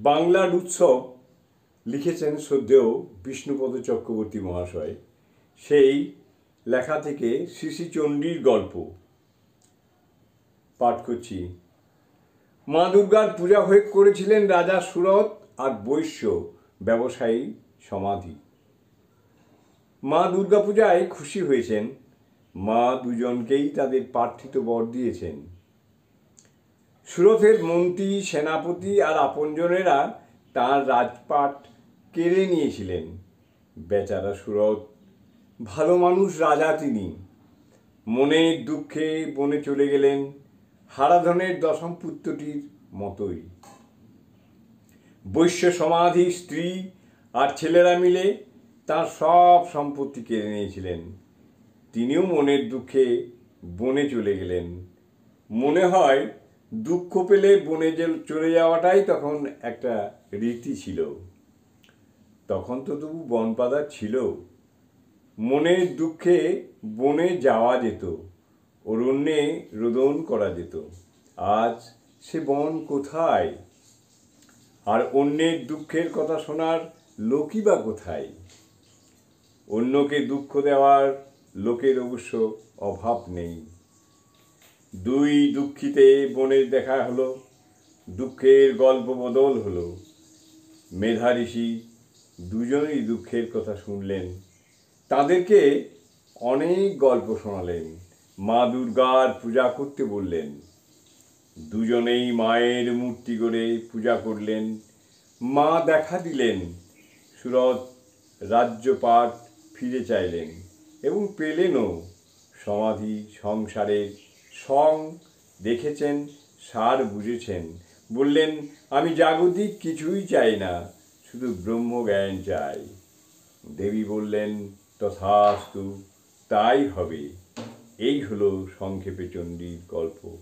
বাংলার উৎসব লিখেছেন শ্রদ্ধেয় বিষ্ণুপদ চক্রবর্তী মহাশয়। সেই লেখা থেকে শ্রী শ্রী চণ্ডীর গল্প পাঠ করছি। মা দুর্গার পূজা হয়ে করেছিলেন রাজা সুরত আর বৈশ্য ব্যবসায়ী সমাধি। মা দুর্গা পূজায় খুশি হয়েছেন। মা দুজনকেই তাদের প্রার্থিত বর দিয়েছেন। সুরথের মন্ত্রী, সেনাপতি আর আপনজনেরা তাঁর রাজপাট কেড়ে নিয়েছিলেন। বেচারা সুরত, ভালো মানুষ রাজা তিনি, মনের দুঃখে বনে চলে গেলেন হারাধনের দশম পুত্রটির মতোই। বৈশ্য সমাধি স্ত্রী আর ছেলেরা মিলে তার সব সম্পত্তি কেড়ে নিয়েছিলেন। তিনিও মনের দুঃখে বনে চলে গেলেন। মনে হয় দুঃখ পেলে বনে চলে যাওয়াটাই তখন একটা রীতি ছিল। তখন তো তবু বনপাতা ছিল। মনের দুঃখে বনে যাওয়া যেত, অরণ্যে রোদন করা যেত। আজ সে বন কোথায়? আর অন্যের দুঃখের কথা শোনার লোকই বা কোথায়? অন্যকে দুঃখ দেওয়ার লোকের অবশ্য অভাব নেই। দুই দুঃখিতে বনের দেখা হলো, দুঃখের গল্প বদল হলো। মেধা ঋষি দুজনেই দুঃখের কথা শুনলেন, তাদেরকে অনেক গল্প শোনালেন, মা দুর্গার পূজা করতে বললেন। দুজনেই মায়ের মূর্তি গড়ে পূজা করলেন। মা দেখা দিলেন। সুরত রাজ্যপাট ফিরে চাইলেন এবং পেলেনও। সমাধি সংসারের সং দেখেছেন, সার বুঝেছেন। বললেন, আমি জাগতিক কিছুই চাই না, শুধু ব্রহ্মজ্ঞান চাই। দেবী বললেন, তথাস্তু, তাই হবে। এই হলো সংক্ষেপে চণ্ডীর গল্প।